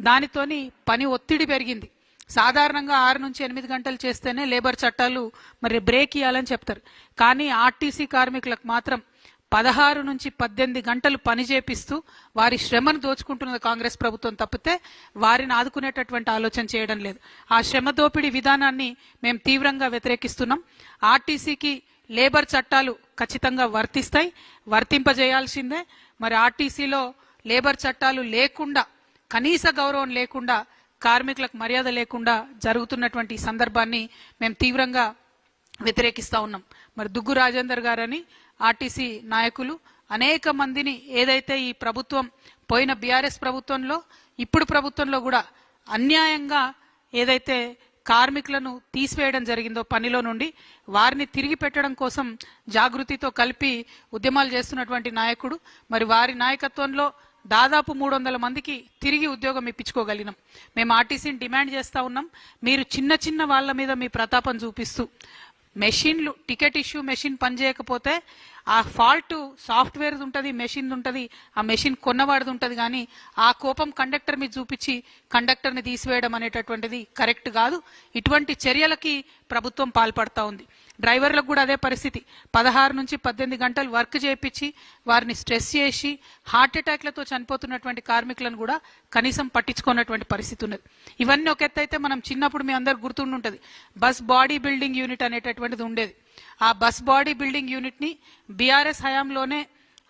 దానితోని పని ఒత్తిడి పెరిగింది. సాధారణంగా 6 నుంచి 8 గంటలు చేస్తేనే లేబర్ చట్టాలు మరి బ్రేక్ ఇవ్వాలని చెప్తారు. కానీ ఆర్టీసీ కార్మికులకు మాత్రం 16 నుంచి 18 గంటలు పని చేపిస్తూ వారి శ్రమను దోచుకుంటున్నది కాంగ్రెస్ ప్రభుత్వం తప్పితే వారిని ఆదుకునేటటువంటి ఆలోచన చేయడం లేదు. ఆ శ్రమ దోపిడీ విధానాన్ని మేము తీవ్రంగా వ్యతిరేకిస్తున్నాం. ఆర్టీసీకి లేబర్ చట్టాలు ఖచ్చితంగా వర్తిస్తాయి, వర్తింపజేయాల్సిందే. మరి ఆర్టీసీలో లేబర్ చట్టాలు లేకుండా, కనీస గౌరవం లేకుండా, కార్మికులకు మర్యాద లేకుండా జరుగుతున్నటువంటి సందర్భాన్ని మేము తీవ్రంగా వ్యతిరేకిస్తా ఉన్నాం. మరి దుగ్గు రాజేందర్ గారని ఆర్టీసీ నాయకులు అనేక మందిని ఏదైతే ఈ ప్రభుత్వం పోయిన బీఆర్ఎస్ ప్రభుత్వంలో ఇప్పుడు ప్రభుత్వంలో కూడా అన్యాయంగా ఏదైతే కార్మికులను తీసివేయడం జరిగిందో పనిలో నుండి, వారిని తిరిగి పెట్టడం కోసం జాగృతితో కలిపి ఉద్యమాలు చేస్తున్నటువంటి నాయకుడు. మరి వారి నాయకత్వంలో దాదాపు 300 మందికి తిరిగి ఉద్యోగం ఇప్పించుకోగలిగినాం. మేము ఆర్టీసీని డిమాండ్ చేస్తూ ఉన్నాం. మీరు చిన్న చిన్న వాళ్ళ మీద మీ ప్రతాపం చూపిస్తూ మెషిన్లు, టికెట్ ఇష్యూ మెషిన్ పనిచేయకపోతే ఆ ఫాల్ట్ సాఫ్ట్వేర్ ఉంటుంది, మెషిన్ ఉంటుంది, ఆ మెషిన్ కొన్నవాడిది ఉంటుంది. కానీ ఆ కోపం కండక్టర్ మీద చూపించి కండక్టర్ని తీసివేయడం అనేటటువంటిది కరెక్ట్ కాదు. ఇటువంటి చర్యలకి ప్రభుత్వం పాల్పడతా ఉంది. డ్రైవర్లకు కూడా అదే పరిస్థితి. 16 నుంచి 18 గంటలు వర్క్ చేయించి వారిని స్ట్రెస్ చేసి హార్ట్ అటాక్లతో చనిపోతున్నటువంటి కార్మికులను కూడా కనీసం పట్టించుకున్నటువంటి పరిస్థితి ఉన్నది. ఇవన్నీ ఒక ఎత్తు అయితే, మనం చిన్నప్పుడు మీ అందరు గుర్తుండుంటుంది, బస్ బాడీ బిల్డింగ్ యూనిట్ అనేటటువంటిది ఉండేది. ఆ బస్ బాడీ బిల్డింగ్ యూనిట్ ని బీఆర్ఎస్ హయాంలోనే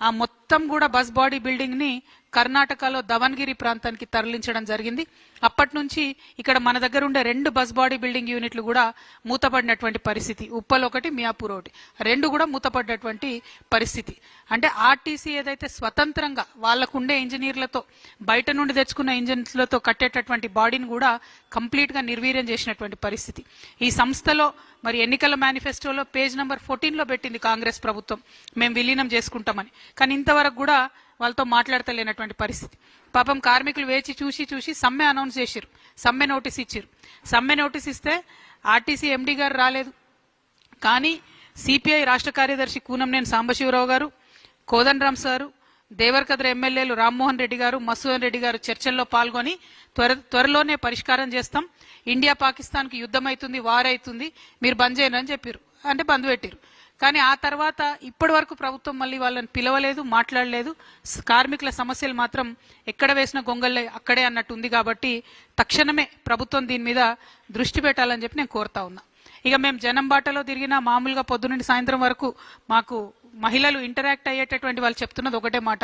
ఆ మొత్తం కూడా బస్ బాడీ బిల్డింగ్ ని కర్ణాటకలో దవన్గిరి ప్రాంతానికి తరలించడం జరిగింది. అప్పటి నుంచి ఇక్కడ మన దగ్గర ఉండే 2 బస్ బాడీ బిల్డింగ్ యూనిట్లు కూడా మూతపడినటువంటి పరిస్థితి. ఉప్పల్ ఒకటి, మియాపూర్ ఒకటి, 2 కూడా మూతపడినటువంటి పరిస్థితి. అంటే ఆర్టీసీ ఏదైతే స్వతంత్రంగా వాళ్ళకుండే ఇంజనీర్లతో, బయట నుండి తెచ్చుకున్న ఇంజనీర్లతో కట్టేటటువంటి బాడీని కూడా కంప్లీట్ గా నిర్వీర్యం చేసినటువంటి పరిస్థితి. ఈ సంస్థలో మరి ఎన్నికల మేనిఫెస్టోలో పేజ్ నెంబర్ 14లో పెట్టింది కాంగ్రెస్ ప్రభుత్వం, మేము విలీనం చేసుకుంటామని. కానీ ఇంతవరకు కూడా వాళ్ళతో మాట్లాడతలేనటువంటి పరిస్థితి. పాపం కార్మికులు వేచి చూసి సమ్మె అనౌన్స్ చేశారు, సమ్మె నోటీస్ ఇచ్చారు. సమ్మె నోటీస్ ఇస్తే ఆర్టీసీ ఎండీ గారు రాలేదు. కానీ సిపిఐ రాష్ట్ర కార్యదర్శి కూనంనేని సాంబశివరావు గారు, కోదండరాం సారు, దేవరకద్ర ఎమ్మెల్యేలు రామ్మోహన్ రెడ్డి గారు, మసూదన్ రెడ్డి గారు చర్చల్లో పాల్గొని త్వరలోనే పరిష్కారం చేస్తాం, ఇండియా పాకిస్తాన్కి యుద్ధం అవుతుంది, వార్ అవుతుంది, మీరు బంద్ చేయను అని చెప్పారు. అంటే బంద్ పెట్టారు. కానీ ఆ తర్వాత ఇప్పటి వరకు ప్రభుత్వం మళ్ళీ వాళ్ళని పిలవలేదు, మాట్లాడలేదు. కార్మికుల సమస్యలు మాత్రం ఎక్కడ వేసిన గొంగళ్ళే అక్కడే అన్నట్టు ఉంది. కాబట్టి తక్షణమే ప్రభుత్వం దీని మీద దృష్టి పెట్టాలని చెప్పి నేను కోరుతా ఉన్నా. ఇక మేము జనం బాటలో తిరిగిన మామూలుగా పొద్దునుండి సాయంత్రం వరకు మాకు మహిళలు ఇంటరాక్ట్ అయ్యేటటువంటి వాళ్ళు చెప్తున్నది ఒకటే మాట,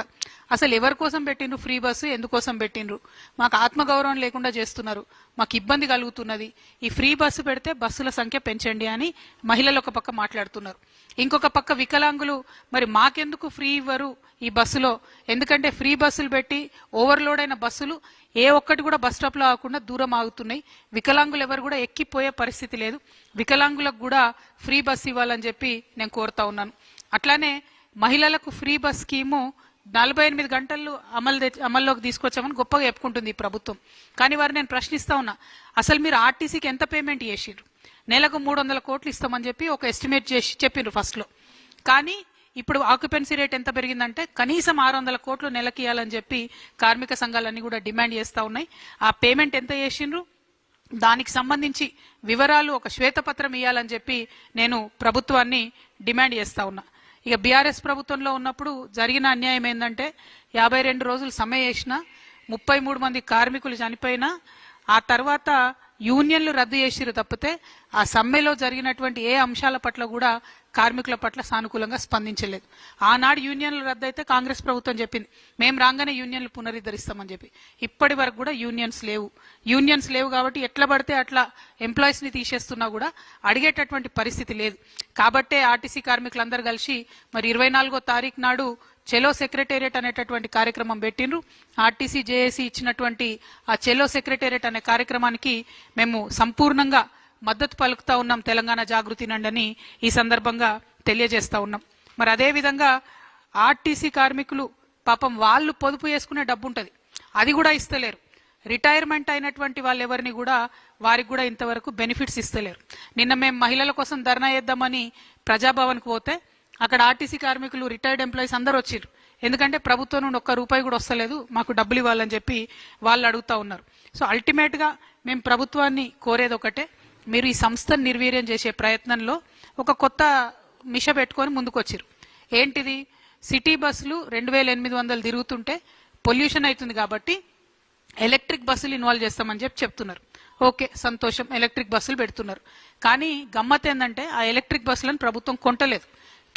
అసలు ఎవరి కోసం పెట్టిండ్రు ఫ్రీ బస్సు, ఎందుకోసం పెట్టిండ్రు, మాకు ఆత్మగౌరవం లేకుండా చేస్తున్నారు, మాకు ఇబ్బంది కలుగుతున్నది, ఈ ఫ్రీ బస్సు పెడితే బస్సుల సంఖ్య పెంచండి అని మహిళలు ఒక పక్క మాట్లాడుతున్నారు. ఇంకొక పక్క వికలాంగులు మరి మాకెందుకు ఫ్రీ ఇవ్వరు ఈ బస్సులో, ఎందుకంటే ఫ్రీ బస్సులు పెట్టి ఓవర్లోడ్ అయిన బస్సులు ఏ ఒక్కటి కూడా బస్ స్టాప్ లో ఆగకుండా దూరం ఆగుతున్నాయి, వికలాంగులు ఎవరు కూడా ఎక్కిపోయే పరిస్థితి లేదు, వికలాంగులకు కూడా ఫ్రీ బస్ ఇవ్వాలని చెప్పి నేను కోరుతా ఉన్నాను. అట్లానే మహిళలకు ఫ్రీ బస్ స్కీము 48 గంటలు అమల్లోకి తీసుకొచ్చామని గొప్పగా చెప్పుకుంటుంది ఈ ప్రభుత్వం. కానీ వారు నేను ప్రశ్నిస్తా ఉన్నా, అసలు మీరు ఆర్టీసీకి ఎంత పేమెంట్ చేసిర్రు? నెలకు 300 కోట్లు ఇస్తామని చెప్పి ఒక ఎస్టిమేట్ చేసి చెప్పిండ్రు ఫస్ట్ లో. కానీ ఇప్పుడు ఆక్యుపెన్సీ రేట్ ఎంత పెరిగిందంటే కనీసం 600 కోట్లు నెలకి ఇవ్వాలని చెప్పి కార్మిక సంఘాలన్నీ కూడా డిమాండ్ చేస్తా ఉన్నాయి. ఆ పేమెంట్ ఎంత చేసిండ్రు, దానికి సంబంధించి వివరాలు ఒక శ్వేతపత్రం ఇవ్వాలని చెప్పి నేను ప్రభుత్వాన్ని డిమాండ్ చేస్తా ఉన్నా. ఇక బీఆర్ఎస్ ప్రభుత్వంలో ఉన్నప్పుడు జరిగిన అన్యాయం ఏంటంటే 52 రోజులు సమ్మె చేసినా 33 మంది కార్మికులు చనిపోయినా ఆ తర్వాత యూనియన్లు రద్దు చేసిరు తప్పితే ఆ సమ్మెలో జరిగినటువంటి ఏ అంశాల పట్ల కూడా కార్మికుల పట్ల సానుకూలంగా స్పందించలేదు. ఆనాడు యూనియన్లు రద్దు అయితే కాంగ్రెస్ ప్రభుత్వం చెప్పింది మేము రాగానే యూనియన్లు పునరుద్ధరిస్తామని చెప్పి. ఇప్పటి వరకు కూడా యూనియన్స్ లేవు కాబట్టి ఎట్లా పడితే అట్లా ఎంప్లాయీస్ ని తీసేస్తున్నా కూడా అడిగేటటువంటి పరిస్థితి లేదు. కాబట్టే ఆర్టీసీ కార్మికులందరూ కలిసి మరి 24వ తారీఖు నాడు చెలో సెక్రటేరియట్ అనేటటువంటి కార్యక్రమం పెట్టిండ్రు. ఆర్టీసీ జేఏసీ ఇచ్చినటువంటి ఆ చెలో సెక్రటేరియట్ అనే కార్యక్రమానికి మేము సంపూర్ణంగా మద్దతు పలుకుతా ఉన్నాం, తెలంగాణ జాగృతి నండని ఈ సందర్భంగా తెలియజేస్తా ఉన్నాం. మరి అదే విధంగా ఆర్టీసీ కార్మికులు పాపం వాళ్ళు పొదుపు చేసుకునే డబ్బు ఉంటుంది, అది కూడా ఇస్తలేరు. రిటైర్మెంట్ అయినటువంటి వాళ్ళు ఎవరిని కూడా వారికి కూడా ఇంతవరకు బెనిఫిట్స్ ఇస్తలేరు. నిన్న మేము మహిళల కోసం ధర్నా చేద్దామని ప్రజాభవన్కి పోతే అక్కడ ఆర్టీసీ కార్మికులు రిటైర్డ్ ఎంప్లాయీస్ అందరూ వచ్చిర్రు. ఎందుకంటే ప్రభుత్వం నుండి ఒక్క రూపాయి కూడా వస్తలేదు, మాకు డబ్బులు ఇవ్వాలని చెప్పి వాళ్ళు అడుగుతా ఉన్నారు. సో అల్టిమేట్గా మేము ప్రభుత్వాన్ని కోరేది ఒకటే, మీరు ఈ సంస్థను నిర్వీర్యం చేసే ప్రయత్నంలో ఒక కొత్త మిష పెట్టుకొని ముందుకు వచ్చారు. ఏంటిది? సిటీ బస్సులు 2800 తిరుగుతుంటే పొల్యూషన్ అవుతుంది కాబట్టి ఎలక్ట్రిక్ బస్సులు ఇన్వాల్వ్ చేస్తామని చెప్తున్నారు. ఓకే, సంతోషం, ఎలక్ట్రిక్ బస్సులు పెడుతున్నారు. కానీ గమ్మత్ ఏంటంటే ఆ ఎలక్ట్రిక్ బస్సులను ప్రభుత్వం కొంటలేదు,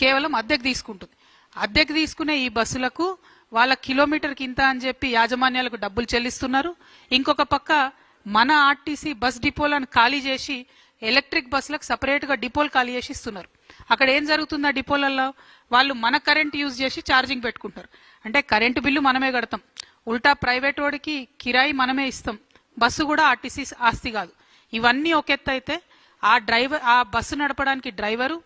కేవలం అద్దెకు తీసుకుంటుంది. అద్దెకు తీసుకునే ఈ బస్సులకు వాళ్ళ కిలోమీటర్కి ఇంత అని చెప్పి యాజమాన్యాలకు డబ్బులు చెల్లిస్తున్నారు. ఇంకొక పక్క మన ఆర్టీసీ బస్ డిపోలను ఖాళీ చేసి ఎలక్ట్రిక్ బస్సులకు సపరేట్గా డిపోలు ఖాళీ చేసి ఇస్తున్నారు. అక్కడ ఏం జరుగుతుంది? ఆ డిపోలలో వాళ్ళు మన కరెంట్ యూజ్ చేసి ఛార్జింగ్ పెట్టుకుంటారు. అంటే కరెంటు బిల్లు మనమే కడతాం, ఉల్టా ప్రైవేట్ వాడికి కిరాయి మనమే ఇస్తాం, బస్సు కూడా ఆర్టీసీ ఆస్తి కాదు. ఇవన్నీ ఒక ఎత్తు అయితే ఆ బస్సు నడపడానికి డ్రైవరు,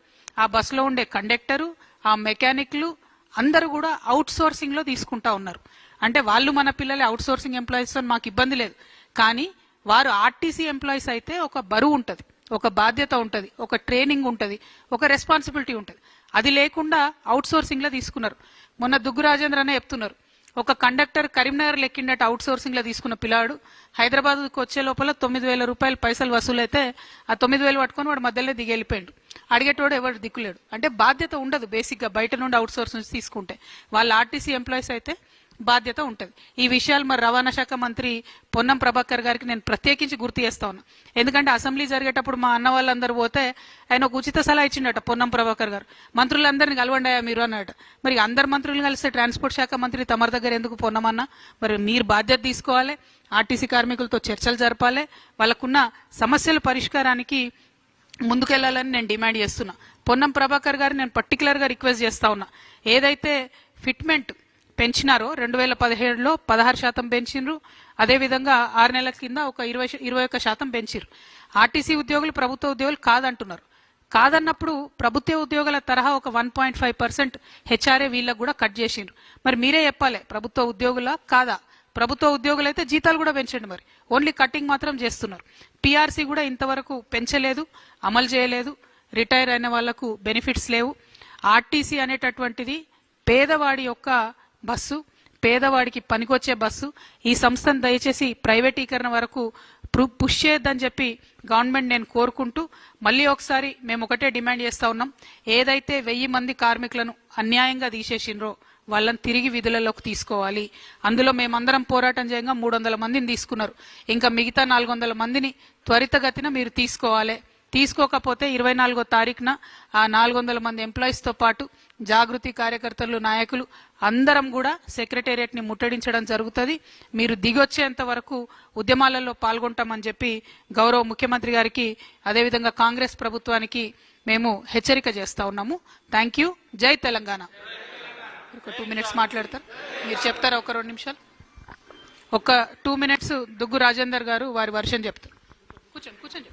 ఆ బస్సులో ఉండే కండక్టరు, ఆ మెకానిక్లు అందరూ కూడా అవుట్ సోర్సింగ్లో తీసుకుంటా ఉన్నారు. అంటే వాళ్ళు మన పిల్లలే, అవుట్ సోర్సింగ్ ఎంప్లాయీస్తో మాకు ఇబ్బంది లేదు. కానీ వారు ఆర్టీసీ ఎంప్లాయీస్ అయితే ఒక బరువు ఉంటుంది, ఒక బాధ్యత ఉంటుంది, ఒక ట్రైనింగ్ ఉంటుంది, ఒక రెస్పాన్సిబిలిటీ ఉంటుంది. అది లేకుండా అవుట్ సోర్సింగ్లో తీసుకున్నారు. మొన్న దుగ్గు రాజేంద్ర అనే చెప్తున్నారు, ఒక కండక్టర్ కరీంనగర్ లెక్కిండట అవుట్ సోర్సింగ్లో తీసుకున్న పిల్లాడు హైదరాబాద్కి వచ్చే లోపల 9,000 రూపాయలు పైసలు వసూలైతే ఆ 9,000 పట్టుకొని వాడు మధ్యలో దిగి వెళ్ళిపోయాడు. అడిగేటోడు ఎవరు దిక్కులేడు. అంటే బాధ్యత ఉండదు బేసిక్గా, బయట నుండి అవుట్ సోర్స్ నుంచి తీసుకుంటే. వాళ్ళ ఆర్టీసీ ఎంప్లాయీస్ అయితే బాధ్యత ఉంటుంది. ఈ విషయాలు మరి రవాణా శాఖ మంత్రి పొన్నం ప్రభాకర్ గారికి నేను ప్రత్యేకించి గుర్తు చేస్తా ఉన్నా. ఎందుకంటే అసెంబ్లీ జరిగేటప్పుడు మా అన్న వాళ్ళందరూ పోతే ఆయన ఒక ఉచిత సలహా ఇచ్చిండట పొన్నం ప్రభాకర్ గారు, మంత్రులందరినీ కలవండాయా మీరు అన్నట. మరి అందరు మంత్రులు కలిస్తే ట్రాన్స్పోర్ట్ శాఖ మంత్రి తమరి దగ్గర ఎందుకు పొన్నమన్నా? మరి మీరు బాధ్యత తీసుకోవాలి, ఆర్టీసీ కార్మికులతో చర్చలు జరపాలి, వాళ్ళకున్న సమస్యల పరిష్కారానికి ముందుకెళ్లాలని నేను డిమాండ్ చేస్తున్నా. పొన్నం ప్రభాకర్ గారు నేను పర్టికులర్గా రిక్వెస్ట్ చేస్తా ఉన్నా, ఏదైతే ఫిట్మెంట్ పెంచినారో 2017లో 16% పెంచినారు, అదేవిధంగా 6 నెలల కింద ఒక 21% పెంచారు. ఆర్టీసీ ఉద్యోగులు ప్రభుత్వ ఉద్యోగులు కాదంటున్నారు. కాదన్నప్పుడు ప్రభుత్వ ఉద్యోగుల తరహా ఒక 1.5% హెచ్ఆర్ఏ వీళ్ళకు కూడా కట్ చేసిండ్రు. మరి మీరే చెప్పాలి, ప్రభుత్వ ఉద్యోగుల కాదా? ప్రభుత్వ ఉద్యోగులు అయితే జీతాలు కూడా పెంచండి, మరి ఓన్లీ కట్టింగ్ మాత్రం చేస్తున్నారు. పిఆర్సీ కూడా ఇంతవరకు పెంచలేదు, అమలు చేయలేదు. రిటైర్ అయిన వాళ్లకు బెనిఫిట్స్ లేవు. ఆర్టీసీ అనేటటువంటిది పేదవాడి యొక్క బస్సు, పేదవాడికి పనికొచ్చే బస్సు. ఈ సంస్థను దయచేసి ప్రైవేటీకరణ వరకు పుష్ చేయొద్దని చెప్పి గవర్నమెంట్ నేను కోరుకుంటూ, మళ్ళీ ఒకసారి మేము ఒకటే డిమాండ్ చేస్తా ఉన్నాం, ఏదైతే 1000 మంది కార్మికులను అన్యాయంగా తీసేసిండ్రో వాళ్ళని తిరిగి విధులలోకి తీసుకోవాలి. అందులో మేమందరం పోరాటం చేయంగా 300 మందిని తీసుకున్నారు, ఇంకా మిగతా 400 మందిని త్వరితగతిన మీరు తీసుకోవాలి. తీసుకోకపోతే 24వ తారీఖున ఆ 400 మంది ఎంప్లాయీస్తో పాటు జాగృతి కార్యకర్తలు, నాయకులు అందరం కూడా సెక్రటేరియట్ని ముట్టడించడం జరుగుతుంది. మీరు దిగొచ్చేంత వరకు ఉద్యమాలలో పాల్గొంటామని చెప్పి గౌరవ ముఖ్యమంత్రి గారికి, అదేవిధంగా కాంగ్రెస్ ప్రభుత్వానికి మేము హెచ్చరిక చేస్తా ఉన్నాము. Thank you. జై తెలంగాణ. ఒక 2 మినిట్స్ మాట్లాడతారు, మీరు చెప్తారా? ఒక 2 నిమిషాలు, ఒక 2 మినిట్స్ దుగ్గు రాజేందర్ గారు వారి వర్షన్ చెప్తారు. కూర్చోండి.